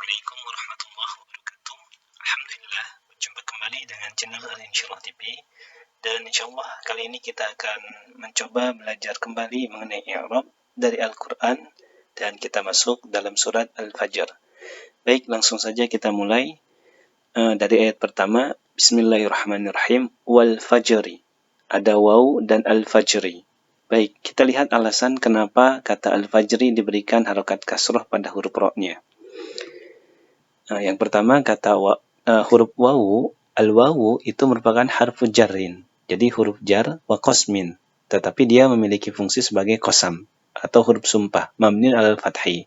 Assalamualaikum warahmatullahi wabarakatuh. Alhamdulillah, berjumpa kembali dengan channel Al-Insyirah TV. Dan insyaallah kali ini kita akan mencoba belajar kembali mengenai i'rab dari Al-Quran. Dan kita masuk dalam surat Al-Fajr. Baik, langsung saja kita mulai dari ayat pertama. Bismillahirrahmanirrahim. Wal fajri. Ada waw dan al-fajri. Baik, kita lihat alasan kenapa kata al-fajri diberikan harokat kasroh pada huruf ro-nya. Yang pertama kata huruf wawu, al-wawu itu merupakan harfu jarrin. Jadi huruf jar wa qasmin, tetapi dia memiliki fungsi sebagai qasam atau huruf sumpah, mabniun alal fathi.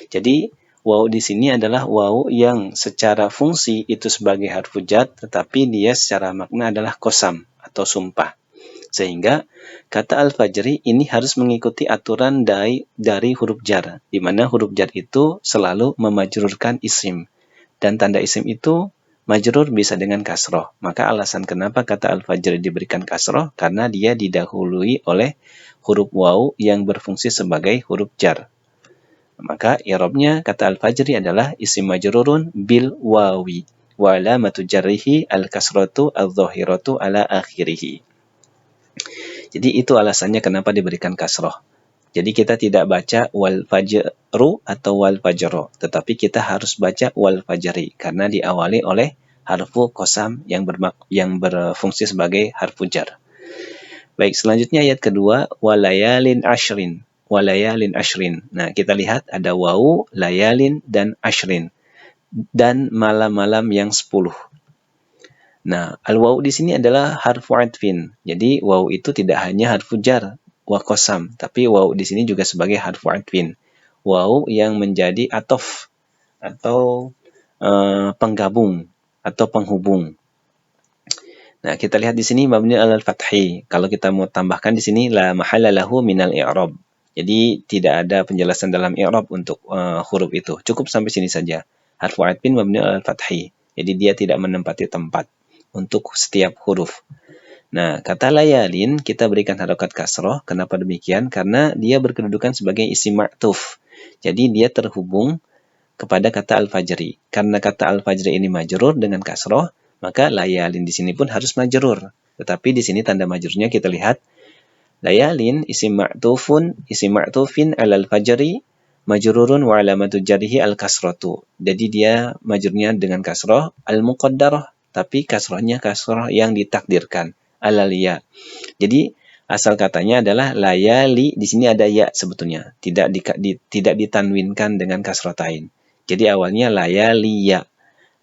Jadi wawu di sini adalah wawu yang secara fungsi itu sebagai harfu jar, tetapi dia secara makna adalah qasam atau sumpah. Sehingga kata al-fajri ini harus mengikuti aturan dari huruf jar, di mana huruf jar itu selalu memajrurkan isim. Dan tanda isim itu majrur bisa dengan kasroh. Maka alasan kenapa kata al-fajr diberikan kasroh, karena dia didahului oleh huruf waw yang berfungsi sebagai huruf jar. Maka i'rabnya kata al-fajri adalah isim majrurun bil wawi. Wa alamatu jarrihi al-kasratu al-zahiratu ala akhirihi. Jadi itu alasannya kenapa diberikan kasroh. Jadi kita tidak baca wal fajru atau wal fajro, tetapi kita harus baca wal fajri karena diawali oleh harfu qasam yang berfungsi sebagai harfu jar. Baik, selanjutnya ayat kedua, walayalin ashrin. Walayalin ashrin. Nah, kita lihat ada wawu, layalin dan ashrin. Dan malam-malam yang 10. Nah, al-wawu di sini adalah harfu atfin. Jadi wawu itu tidak hanya harfu jar wa qasam, tapi waw di sini juga sebagai harfu atfin. Waw yang menjadi atof atau penggabung atau penghubung. Nah, kita lihat di sini mabni alal fathi. Kalau kita mau tambahkan di sini la mahalla lahu minal i'rab. Jadi tidak ada penjelasan dalam i'rab untuk huruf itu. Cukup sampai sini saja. Harfu atfin mabni alal fathi. Jadi dia tidak menempati tempat untuk setiap huruf. Nah, kata layalin kita berikan harokat kasroh. Kenapa demikian? Karena dia berkedudukan sebagai isim ma'tuf. Jadi dia terhubung kepada kata al-fajri. Karena kata al-fajri ini majrur dengan kasroh, maka layalin di sini pun harus majrur. Tetapi di sini tanda majrurnya kita lihat layalin isim ma'tufin alal fajri majrurun wa alamatu jarrihi al-kasratu. Jadi dia majrurnya dengan kasroh al-muqaddarah, tapi kasrohnya kasroh yang ditakdirkan. Alalia. Jadi asal katanya adalah layali, di sini ada ya sebetulnya, tidak ditanwinkan dengan kasrotain. Jadi awalnya layaliya,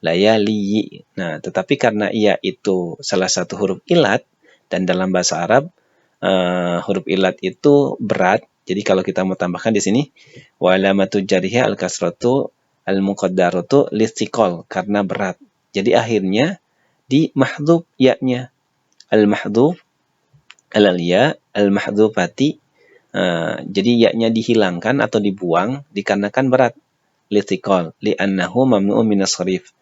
layaliyi. Nah, tetapi karena ya itu salah satu huruf ilat dan dalam bahasa Arab huruf ilat itu berat. Jadi kalau kita mau tambahkan di sini wa alamatu jarrihi al-kasratu al-muqaddaratu listiqol, karena berat. Jadi akhirnya di mahdhuf ya-nya. Al-mahdhuf al-ya al-mahdhufati, jadi ya-nya dihilangkan atau dibuang dikarenakan berat, litiqal li'annahu mamnu'un minas sharif,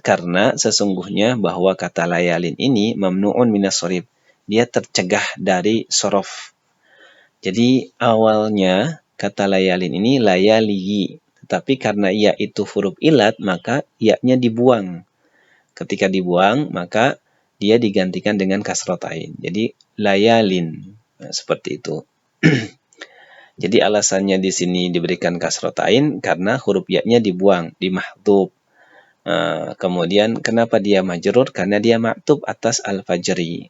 karena sesungguhnya bahwa kata layalin ini mamnu'un minas sharif, dia tercegah dari sorof. Jadi awalnya kata layalin ini layaliyi, tetapi karena ya itu huruf ilat maka ya-nya dibuang. Ketika dibuang maka dia digantikan dengan kasrotain. Jadi layalin. Nah, seperti itu. Jadi alasannya di sini diberikan kasrotain karena huruf ya-nya dibuang, di mahdhuf. Kemudian kenapa dia majrur? Karena dia maktub atas al-fajri.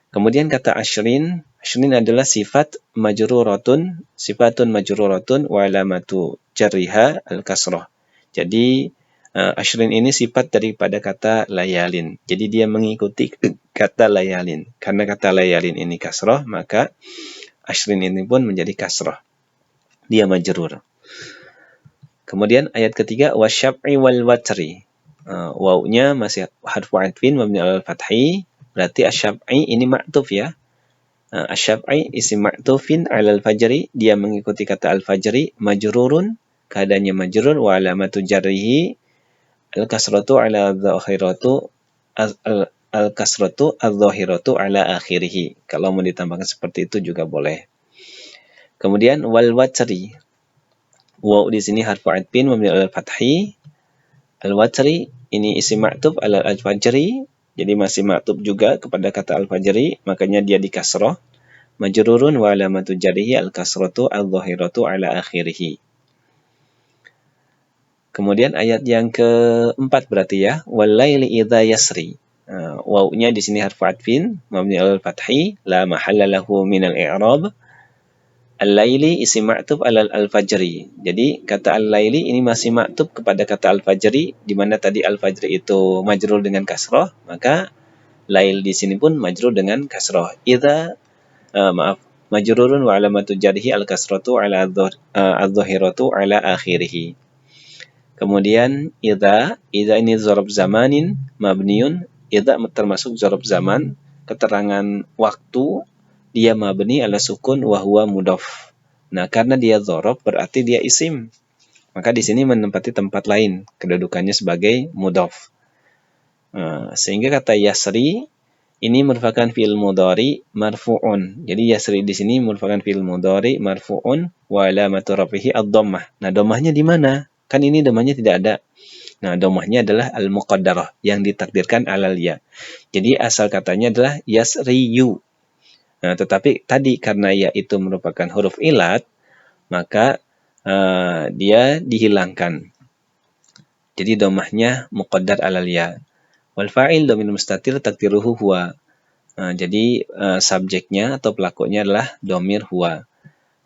Kemudian kata ashrin. Ashrin adalah sifatun majruratun wa alamatu jarriha al-kasroh. Jadi ashrin ini sifat daripada kata layalin. Jadi dia mengikuti kata layalin. Karena kata layalin ini kasroh, maka ashrin ini pun menjadi kasroh. Dia majrur. Kemudian ayat ketiga, wasyab'i wal watri. Wawnya masih harfu atfin mabni alal fathi. Berarti asyab'i ini ma'tuf ya. Asyab'i isim ma'tufin alal fajri. Dia mengikuti kata al-fajri. Majrurun. Keadaannya majrur. Wa alamatu jarrihi al-kasratu ala dhahiratu al-kasratu al-dhahiratu ala akhirih. Kalau mau ditambahkan seperti itu juga boleh. Kemudian wal watri. Waw di sini harfu atfin mabni alal fathi. Al-watri ini isim ma'tuf alal al-fajri, jadi masih ma'tuf juga kepada kata al-fajri, makanya dia di kasrah. Majrurun wa alamatu jarrihi al-kasratu al-dhahiratu ala akhirih. Kemudian ayat yang keempat berarti ya, wal-laili idza yasri. Wawnya di sini harfu atfin mabni alal fathi la mahalla lahu min al-i'rab. Al-laili isim ma'tuf alal al-fajri. Jadi kata al-laili ini masih ma'tuf kepada kata al-fajri, di mana tadi al-fajri itu majrur dengan kasrah, maka lail di sini pun majrur dengan kasrah. Majrurun wa alamatu jarhi al-kasratu ala adh-dhahiratu ala akhirih. Kemudian idza ini dzarab zamanin mabniun, idza termasuk dzarab zaman, keterangan waktu, dia mabni ala sukun wa huwa mudhaf. Nah, karena dia dzarab berarti dia isim. Maka di sini menempati tempat lain, kedudukannya sebagai mudhaf. Sehingga kata yasri ini merupakan fi'il mudhari marfu'un. Jadi yasri di sini merupakan fi'il mudhari marfu'un wa alamatu rafihi ad-dhammah. Nah, dhammahnya di mana? Kan ini dhammahnya tidak ada. Nah, dhammahnya adalah al-muqaddarah yang ditakdirkan alal ya. Jadi asal katanya adalah yasriyu. Nah, tetapi tadi karena ya itu merupakan huruf ilat, maka dia dihilangkan. Jadi dhammahnya muqaddar alal ya. Wal fa'il dhamir mustatir takdiruhu huwa. Jadi subjeknya atau pelakunya adalah dhamir huwa.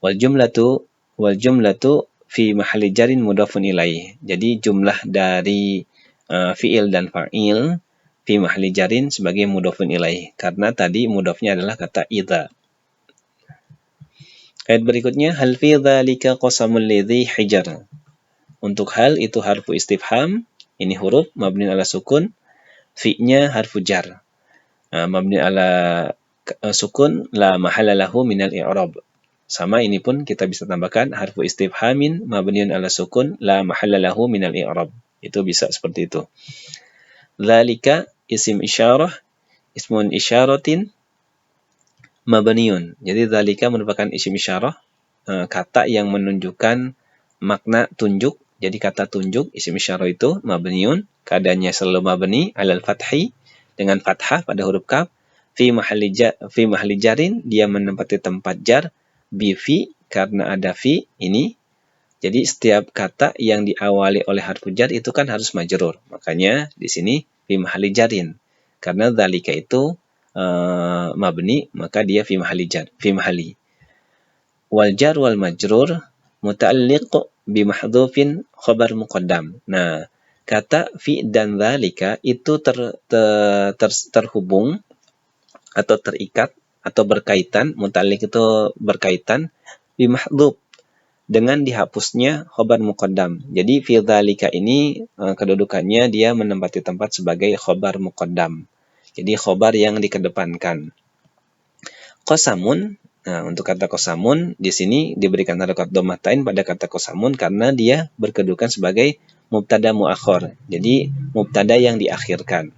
Wal jumlatu fi mahalli jarin mudhafun ilaih. Jadi jumlah dari fi'il dan fa'il fi mahalli jarin sebagai mudhafun ilaih, karena tadi mudhafnya adalah kata idza. Ayat berikutnya, hal fi dzalika qasamul lidzi hijar. Untuk hal itu harfu istifham, ini huruf mabni ala sukun, fi-nya harfu jar. Mabni ala sukun la mahalla lahu minal i'rab. Sama ini pun kita bisa tambahkan harfu istifhamin mabniun ala sukun la mahalla lahu minal i'rab. Itu bisa seperti itu. Dzalika isim isyarah, ismun isyaratin mabniun. Jadi dzalika merupakan isim isyarah, kata yang menunjukkan makna tunjuk. Jadi kata tunjuk isim isyarah itu mabniun, keadaannya selalu mabni alal fathi dengan fathah pada huruf kaf. Fi mahalli jarin, dia menempati tempat jar. Bi fi, karena ada fi ini. Jadi setiap kata yang diawali oleh harfu jar itu kan harus majrur. Makanya di sini fi mahalli jarin. Karena dzalika itu mabni, maka dia fi mahalli jar, fi mahalli. Wal jar wal majrur muta'alliq bi mahdhufin khabar muqaddam. Nah, kata fi dan dzalika itu terhubung atau terikat atau berkaitan, muta'alliq itu berkaitan bi mahdhuf dengan dihapusnya khabar muqaddam. Jadi fi dzalika ini kedudukannya dia menempati tempat sebagai khabar muqaddam. Jadi khabar yang dikedepankan. Qasamun, nah untuk kata qasamun di sini diberikan harakat dhammatain pada kata qasamun karena dia berkedudukan sebagai mubtada muakhir. Jadi mubtada yang diakhirkan.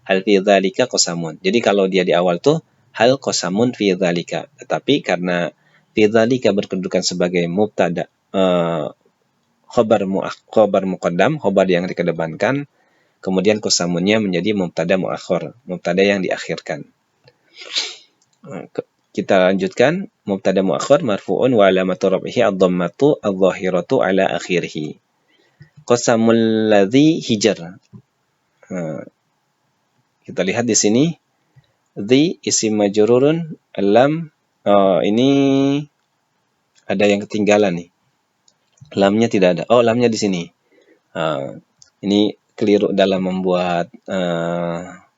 Hal fi dzalika qasamun. Jadi kalau dia di awal tuh hal qasamun fi dzalika. Tetapi karena fi dzalika berkedudukan sebagai mubtada khabar muqaddam, khabar yang dikedepankan, kemudian qasamunnya menjadi mubtada muakhir, mubtada yang diakhirkan. Kita lanjutkan, mubtada muakhir marfu'un wa alamatu raf'ihi ad-dhammatu adh-dhahiratu ala akhirih. Qasamul ladzi hijar. Kita lihat di sini dzi isim majrurun, lam ini ada yang ketinggalan nih. Lamnya tidak ada. Oh, lamnya di sini. Ini keliru dalam membuat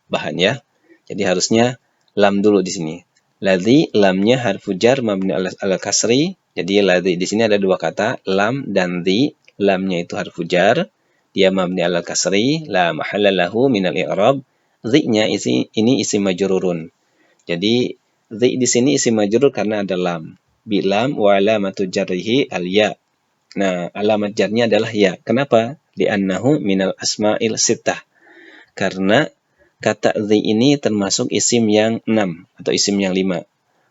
bahan ya. Jadi harusnya lam dulu di sini. Ladzi lamnya harfu jar mabni ala kasri. Jadi ladzi di sini ada dua kata, lam dan dzi. Lamnya itu harfu jar, dia mabni ala kasri, la mahalla lahu minal i'rab. Dzi-nya ini isim majrurun. Jadi dzi di sini isim majrur karena ada lam. Bi lam wa alamatu jarrihi al ya. Nah, alamat jarnya adalah ya. Kenapa? Li'annahu minal asma'il sittah. Karena kata dzi ini termasuk isim yang 6 atau isim yang 5.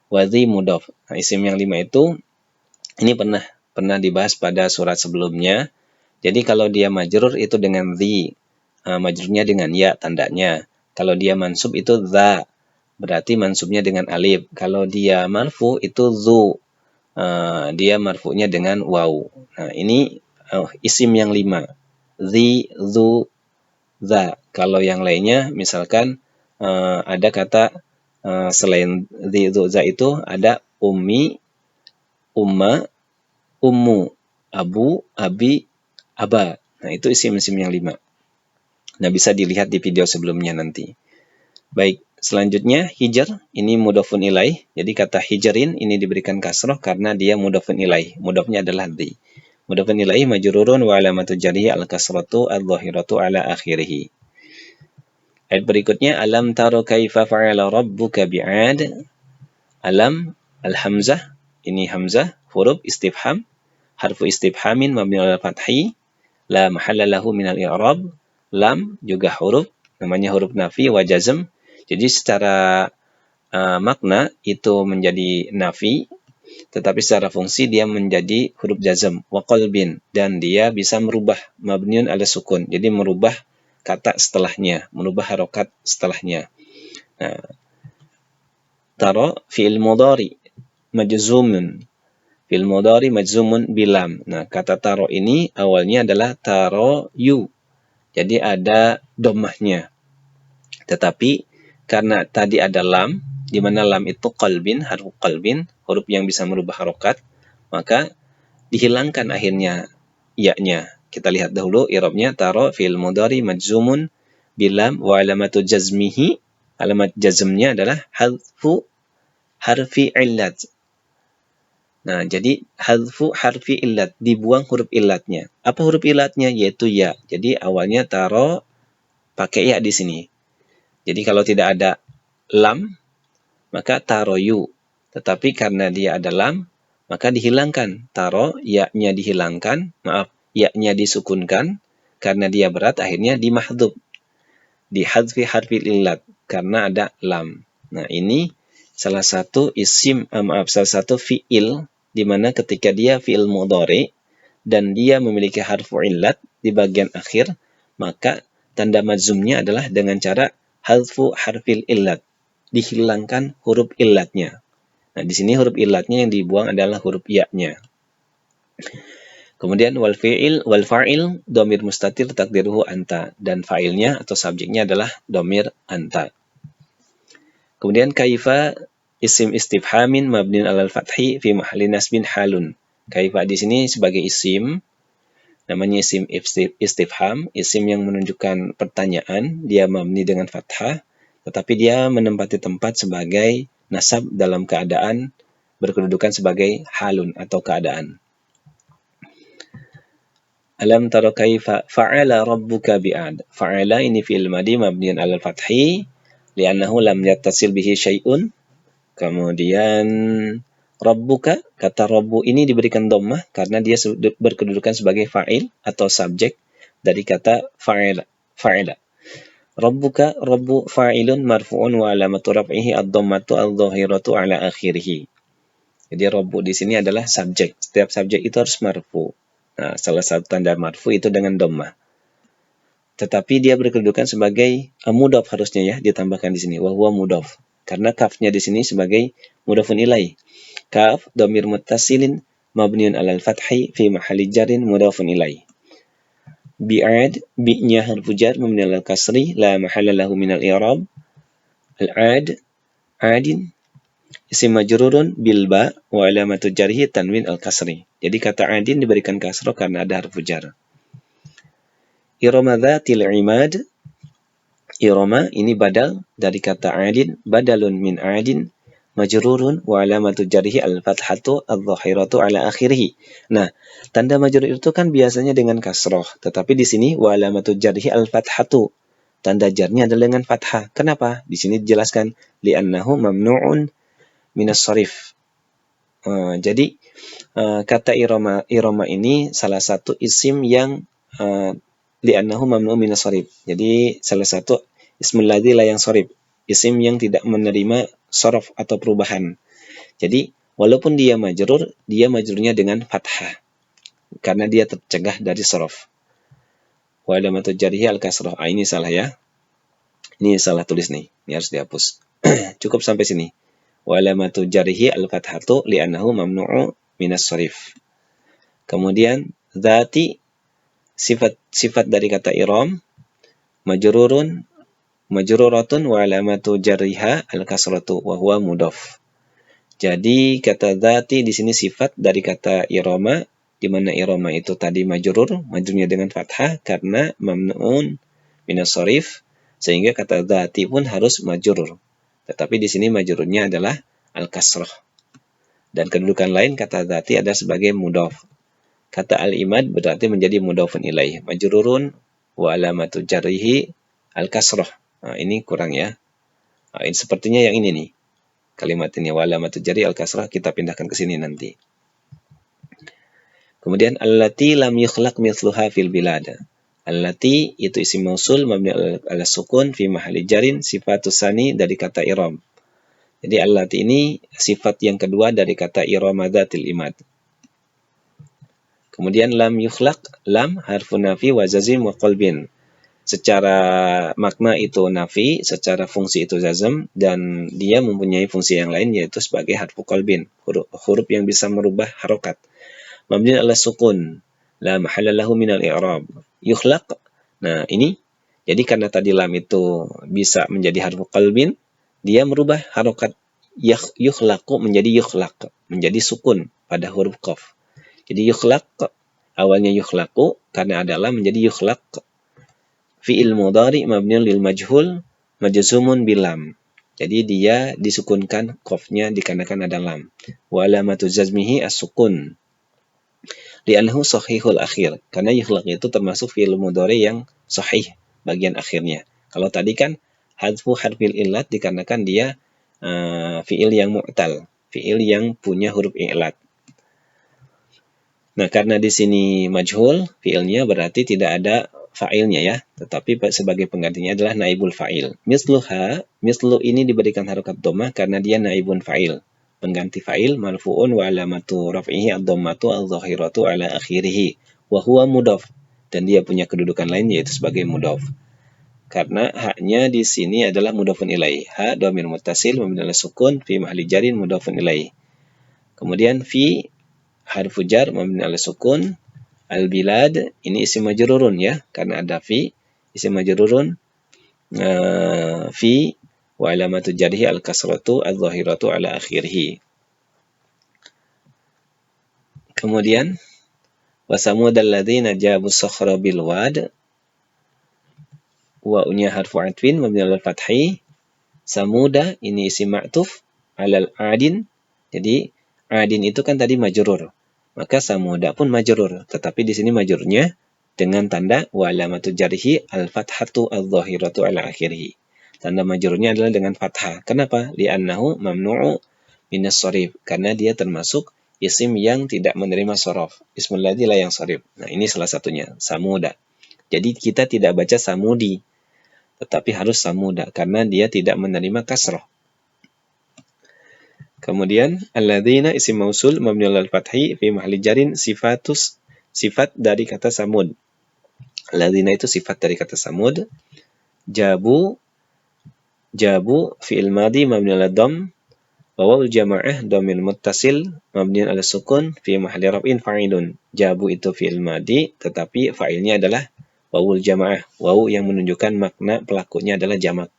Wa dzi mudhaf. Nah, isim yang 5 itu ini pernah pernah dibahas pada surat sebelumnya. Jadi kalau dia majrur itu dengan the, majrurnya dengan ya tandanya. Kalau dia mansub itu dha, berarti mansubnya dengan alif. Kalau dia marfu itu zu, dia marfu'nya dengan waw. Nah, ini isim yang 5. The, zu, za. Kalau yang lainnya misalkan ada kata selain the, zu, za itu ada ummi, umma, ummu, abu, abi, aba. Nah, itu isim-isim yang 5. Nah, bisa dilihat di video sebelumnya nanti. Baik, selanjutnya hijr, ini mudhafun ilaih. Jadi kata hijrin ini diberikan kasroh karena dia mudhafun ilaih. Mudhafnya adalah di. Mudhafun ilaih majrurun wa alamatu jarhi al-kasratu adh-dhahiratu ala akhirih. Ayat berikutnya, alam taro kaifa fa'ala rabbuka bi'ad. Alam, al-hamzah, ini hamzah, huruf istifham, harfu istifhamin mabni ala fathi, la mahalla lahu minal i'rab. Lam juga huruf, namanya huruf nafi wa jazm. Jadi secara makna itu menjadi nafi, tetapi secara fungsi dia menjadi huruf jazm wa qalbin, dan dia bisa merubah mabniun ala sukun. Jadi merubah kata setelahnya, merubah harokat setelahnya. Nah, taro fi'il mudhari majzumun. Fi'il mudhari majzumun bilam. Nah, kata taro ini awalnya adalah taro yu. Jadi ada dhammahnya. Tetapi karena tadi ada lam, di mana lam itu qalbin, harfu qalbin, huruf yang bisa merubah harokat, maka dihilangkan akhirnya ya-nya. Kita lihat dahulu i'rabnya, taro fi'il mudhari majzumun bilam wa alamatu jazmihi, alamat jazmnya adalah hadfu harfi illat. Nah, jadi hadfu harfi illat, dibuang huruf illatnya. Apa huruf illatnya? Yaitu ya. Jadi awalnya taro pakai ya di sini. Jadi kalau tidak ada lam, maka taro yu. Tetapi karena dia ada lam, maka dihilangkan. Taro, ya-nya dihilangkan, ya-nya disukunkan, karena dia berat akhirnya dimahdhuf. Di hadfi harfi illat, karena ada lam. Nah, ini salah satu salah satu fi'il, di mana ketika dia fi'il mudhari, dan dia memiliki harfu illat di bagian akhir, maka tanda majzumnya adalah dengan cara hadfu harfil illat, dihilangkan huruf illatnya. Nah, di sini huruf illatnya yang dibuang adalah huruf ya-nya. Kemudian wal fa'il dhamir mustatir takdiruhu anta, dan fa'ilnya atau subjeknya adalah dhamir anta. Kemudian kaifa isim istifhamin mabniun alal fathi fi mahalli nasbin halun. Kaifa di sini sebagai isim, namanya isim istifham, isim yang menunjukkan pertanyaan, dia mabni dengan fathah, tetapi dia menempati tempat sebagai nasab dalam keadaan berkedudukan sebagai halun atau keadaan. Alam tara kaifa fa'ala rabbuka bi'ad. Fa'ala ini fi'il madi mabniun 'alal fathi li'annahu lam yattasil bihi syai'un. Kemudian rabbuka, kata rabbu ini diberikan dhammah karena dia berkedudukan sebagai fa'il atau subjek dari kata fa'ila. Rabbuka, rabbu fa'ilun marfu'un wa alamatu raf'ihi ad-dhammatu adh-dhahiratu 'ala akhirih. Jadi rabbu di sini adalah subjek. Setiap subjek itu harus marfu. Nah, salah satu tanda marfu itu dengan dhammah. Tetapi dia berkedudukan sebagai mudhaf harusnya ya, ditambahkan di sini wa huwa mudhaf. Karena kafnya di sini sebagai mudhafun ilaih. Kaf dhamir muttasilin mabniun 'alal fathi fi mahalli jarrin mudhafun ilaih. Bi'ad, bi-nya harfu jar mabni 'alal kasri la mahalla lahu minal i'rab. Al-'ad, 'adin isim majrurun bil ba wa alamatu jarhi tanwin al-kasri. Jadi kata 'adin diberikan kasrah karena ada harfu jar. Irama dzatil imad. Irama ini badal dari kata 'adin, badalun min 'adin majrurun wa alamatu jarhi al-fathatu adh-dhahiratu 'ala akhirih. Nah, tanda majrur itu kan biasanya dengan kasrah, tetapi di sini wa alamatu jarhi al-fathatu. Tanda jarnya adalah dengan fathah. Kenapa? Di sini dijelaskan li'annahu mamnu'un minas sharif. Jadi kata irama ini salah satu isim yang li'annahu mamnu'un minas sharif. Jadi salah satu ismul ladzi la yansharif, isim yang tidak menerima sharaf atau perubahan. Jadi Walaupun dia majrurnya dengan fathah karena dia tercegah dari sorof. Wa alamatu jarhi al-kasrah. Ini salah ya. Ini salah tulis nih. Ini harus dihapus. Cukup sampai sini. Wa alamatu jarhi al-fathatu li'annahu mamnu'u minas sharif. Kemudian dzati sifat dari kata iram majruratun wa alamatu jarriha al-kasratu wa huwa mudhaf. Jadi kata dzati di sini sifat dari kata irama, di mana irama itu tadi majrurnya dengan fathah karena mamnu'un minas sharif, sehingga kata dzati pun harus majrur. Tetapi di sini majrurnya adalah al-kasrah. Dan kedudukan lain kata dzati adalah sebagai mudhaf. Kata al-imad berarti menjadi mudhafun ilaih, majrurun wa alamatu jarrihi al-kasrah. Nah, ini kurang ya. Nah, ini sepertinya yang ini nih. Kalimat ini wa alamatu jarri al-kasrah kita pindahkan ke sini nanti. Kemudian allati lam yukhlaq mithluha fil bilad. Allati itu isim mausul mabni ala sukun fi mahalli jarin sifatus sani dari kata iram. Jadi allati ini sifat yang kedua dari kata iramadatil imad. Kemudian lam yukhlaq, lam harfun nafi wa jazim wa qalbin. Secara makna itu nafi, secara fungsi itu jazm, dan dia mempunyai fungsi yang lain yaitu sebagai harfu qalbin, huruf yang bisa merubah harokat. Mabni ala sukun, la mahalla lahu minal i'rab. Yukhlaq, nah ini, jadi karena tadi lam itu bisa menjadi harfu qalbin, dia merubah harokat yukhlaqu menjadi yukhlaq, menjadi sukun pada huruf qaf. Jadi yukhlaq, awalnya yukhlaqu, karena ada lam menjadi yukhlaq. Fi'il mudhari mabniun lil majhul majzumun bilam. Jadi dia disukunkan qafnya dikarenakan ada lam. Wa alamatu jazmihi as-sukun. Li'annahu sahihul akhir. Karena yukhlaq itu termasuk fi'il mudhari yang sahih bagian akhirnya. Kalau tadi kan hadfu harfil illat dikarenakan dia fi'il yang mu'tal, fi'il yang punya huruf i'lat. Nah, karena di sini majhul fi'ilnya berarti tidak ada fa'ilnya ya, tetapi sebagai penggantinya adalah naibul fa'il. Mislu ini diberikan harokat dhammah karena dia naibun fa'il, pengganti fa'il, marfu'un wa alamatu raf'ihi ad-dhammatu adh-dhahiratu ala akhirih wa huwa mudhaf, dan dia punya kedudukan lain yaitu sebagai mudhaf. Karena haknya di sini adalah mudhafun ilaih. Ha dhamir muttasil mabni ala sukun fi mahalli jarin mudhafun ilaih. Kemudian fi harfu jar mabni ala sukun. Al-bilad ini isim majrurun ya, karena ada fi, isim majrurun fi wa alamatu jarhi al-kasratu adh-dhahiratu ala akhirih. Kemudian wa samudal ladzina jabu sakhra bil wad, wa unya harfu atfin mabni ala fathi. Samuda ini isim ma'tuf alal adin. Jadi adin itu kan tadi majrur, maka samuda pun majrur, tetapi di sini majrurnya dengan tanda wa alamatu jarhi al-fathatu adh-dhahiratu ala akhirih. Tanda majrurnya adalah dengan fathah. Kenapa? Li'annahu mamnu'u minas sharif, karena dia termasuk isim yang tidak menerima sorof. Ismul ladzi la yang sharif. Nah, ini salah satunya, samuda. Jadi kita tidak baca samudi, tetapi harus samuda karena dia tidak menerima kasrah. Kemudian alladzina isim mausul mabni alal fathi fi mahalli jarin sifat dari kata samud. Alladzina itu sifat dari kata samud. Jabu fi'il madhi mabni alal dhamm wa wawul jamaah dhamir muttasil mabni alal sukun fi mahalli raf'in fa'ilun. Jabu itu fi'il madhi tetapi fa'ilnya adalah wawul jamaah, wawu yang menunjukkan makna pelakunya adalah jamak.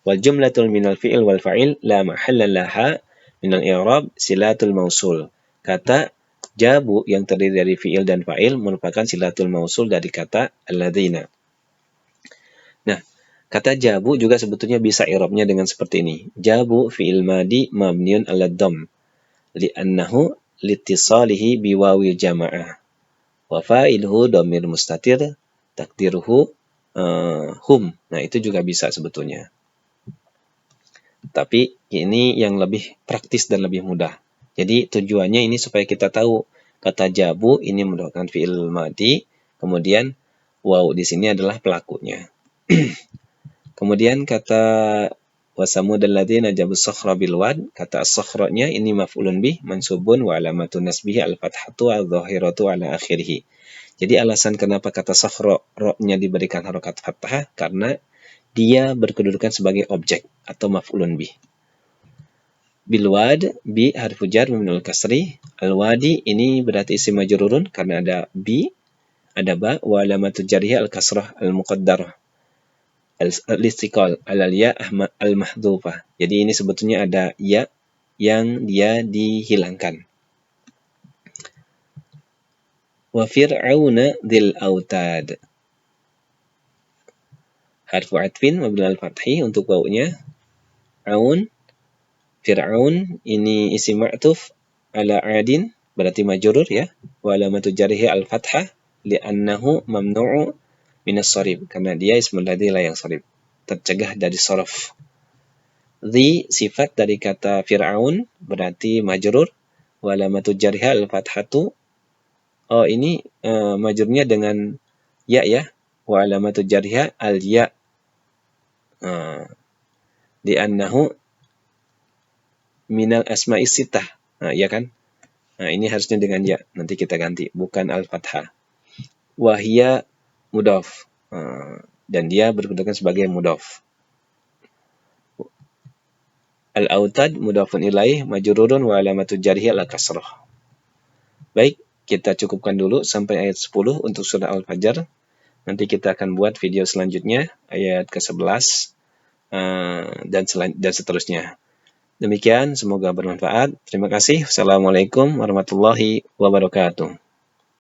Wal jumlatul minal fi'il wal fa'il la mahalla laha minal i'rab silatul mausul. Kata jabu yang terdiri dari fi'il dan fa'il merupakan silatul mausul dari kata alladzina. Nah, kata jabu juga sebetulnya bisa i'rabnya dengan seperti ini. Jabu fi'il madi mabniun ala dhamm li'annahu litisalihi biwawil jamaah. Wa fa'iluhu dhamir mustatir takdiruhu hum. Nah, itu juga bisa sebetulnya. Tapi ini yang lebih praktis dan lebih mudah. Jadi tujuannya ini supaya kita tahu kata jabu ini merupakan fi'il madhi, kemudian waw di sini adalah pelakunya. Kemudian kata wa samudal ladzina jabus sakhra bil wad, kata as-sakhranya ini maf'ulun bih mansubun wa alamatun nasbihi al-fathatu adh-dhahiratu ala akhirih. Jadi alasan kenapa kata sakhra ro-nya diberikan harokat fathah karena dia berkedudukan sebagai objek atau maf'ulun bih. Bilwad, bi harfu jar mabniul kasri. Al-wadi ini berarti isim majrurun karena ada bi, ada ba, wa alamatu jarhi al-kasrah al-muqaddarah. Al-istiqal alal ya al-mahdhufah. Jadi ini sebetulnya ada ya yang dia dihilangkan. Wa fir'auna dzil autad. Harfu atfin mabni al-fathi untuk wawunya. Aun, Fir'aun ini isim ma'tuf ala adin berarti majrur ya. Wa alamatu jarhi al-fathah li'annahu mamnu'u minas sharif karena dia ismul ladzi la yansharif, tercegah dari sharaf. Dzi sifat dari kata Fir'aun berarti majrur wa alamatu jarhi al-fathatu. Oh ini majrurnya dengan ya ya. Wa alamatu jarhi al-ya. Li'annahu minal asma'is sittah. Ya kan? Nah, ini harusnya dengan ya. Nanti kita ganti. Bukan al-fathah. Wahia mudhaf. Dan dia berkedudukan sebagai mudhaf. Al-autad mudhafun ilaih majrurun wa alamatu jarhi al-kasrah. Baik, kita cukupkan dulu sampai ayat 10 untuk surah Al-Fajr. Nanti kita akan buat video selanjutnya ayat ke-11 dan seterusnya. Demikian, semoga bermanfaat. Terima kasih. Wassalamualaikum warahmatullahi wabarakatuh.